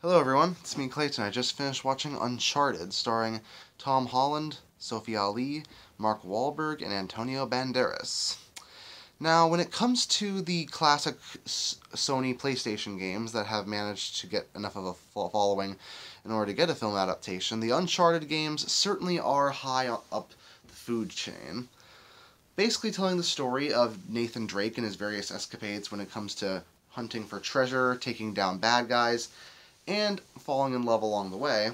Hello everyone, it's me Clayton. I just finished watching Uncharted, starring Tom Holland, Sophia Ali, Mark Wahlberg, and Antonio Banderas. Now, when it comes to the classic Sony PlayStation games that have managed to get enough of a following in order to get a film adaptation, the Uncharted games certainly are high up the food chain. Basically telling the story of Nathan Drake and his various escapades when it comes to hunting for treasure, taking down bad guys, and falling in love along the way.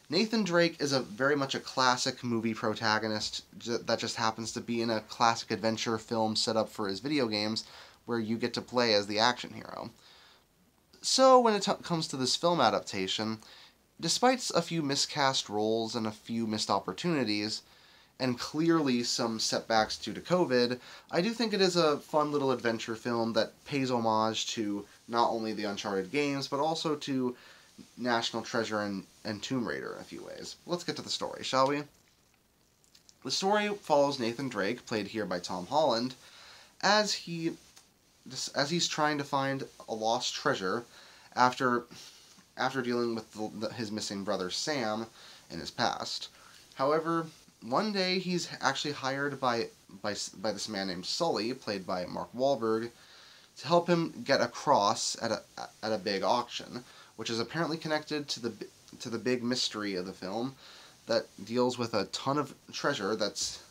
Nathan Drake is very much a classic movie protagonist that just happens to be in a classic adventure film set up for his video games, where you get to play as the action hero. So when it comes to this film adaptation, despite a few miscast roles and a few missed opportunities, and clearly some setbacks due to COVID, I do think it is a fun little adventure film that pays homage to not only the Uncharted games, but also to National Treasure and Tomb Raider in a few ways. Let's get to the story, shall we? The story follows Nathan Drake, played here by Tom Holland, as he's trying to find a lost treasure after dealing with his missing brother Sam in his past. However, one day he's actually hired by this man named Sully, played by Mark Wahlberg, to help him get a cross at a big auction, which is apparently connected to the big mystery of the film that deals with a ton of treasure that's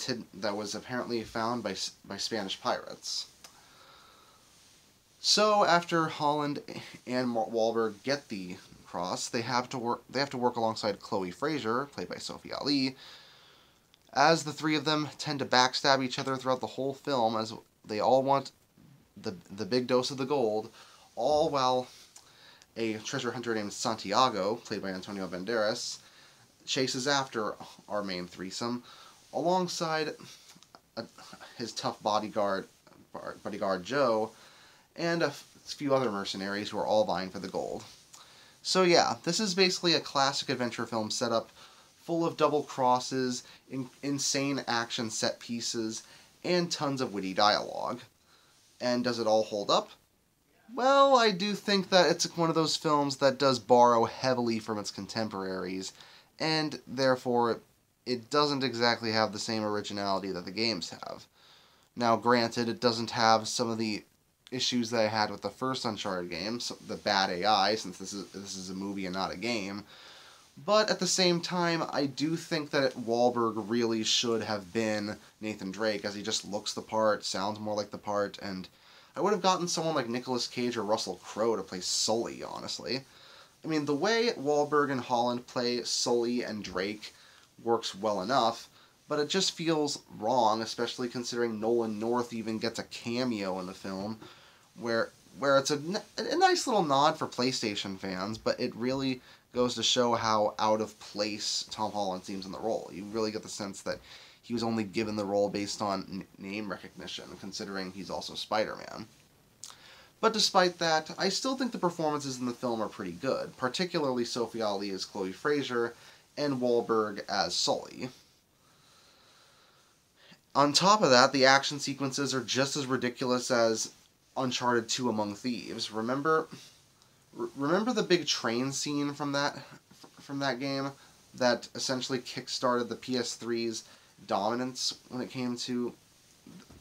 hidden, that was apparently found by Spanish pirates. So after Holland and Wahlberg get the cross, they have to work alongside Chloe Frazer, played by Sophie Ali, as the three of them tend to backstab each other throughout the whole film, as they all want the big dose of the gold, all while a treasure hunter named Santiago, played by Antonio Banderas, chases after our main threesome, alongside his tough bodyguard Joe, and a few other mercenaries who are all vying for the gold. So yeah, this is basically a classic adventure film setup, full of double crosses, insane action set pieces, and tons of witty dialogue. And does it all hold up? Well, I do think that it's one of those films that does borrow heavily from its contemporaries, and therefore it doesn't exactly have the same originality that the games have. Now, granted, it doesn't have some of the issues that I had with the first Uncharted game, so the bad AI, since this is a movie and not a game. But at the same time, I do think that Wahlberg really should have been Nathan Drake, as he just looks the part, sounds more like the part, and I would have gotten someone like Nicolas Cage or Russell Crowe to play Sully, honestly. I mean, the way Wahlberg and Holland play Sully and Drake works well enough, but it just feels wrong, especially considering Nolan North even gets a cameo in the film, where it's a nice little nod for PlayStation fans, but it really goes to show how out of place Tom Holland seems in the role. You really get the sense that he was only given the role based on name recognition, considering he's also Spider-Man. But despite that, I still think the performances in the film are pretty good, particularly Sophie Ali as Chloe Frazer and Wahlberg as Sully. On top of that, the action sequences are just as ridiculous as Uncharted 2 Among Thieves. Remember the big train scene from that game that essentially kickstarted the PS3's dominance when it came to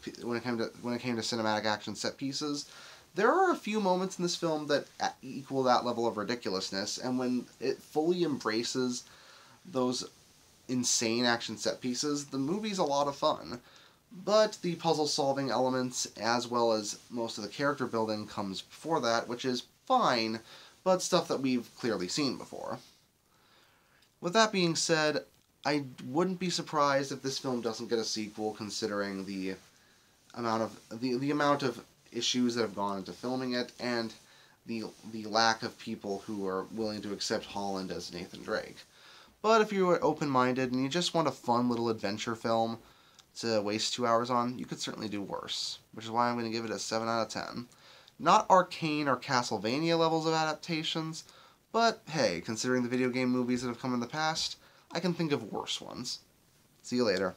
cinematic action set pieces? There are a few moments in this film that equal that level of ridiculousness, and when it fully embraces those insane action set pieces, the movie's a lot of fun. But the puzzle-solving elements, as well as most of the character building, comes before that, which is fine, but stuff that we've clearly seen before. With that being said, I wouldn't be surprised if this film doesn't get a sequel, considering the amount of issues that have gone into filming it, and the lack of people who are willing to accept Holland as Nathan Drake. But if you're open-minded and you just want a fun little adventure film to waste 2 hours on, you could certainly do worse, which is why I'm going to give it a 7 out of 10. Not Arcane or Castlevania levels of adaptations, but hey, considering the video game movies that have come in the past, I can think of worse ones. See you later.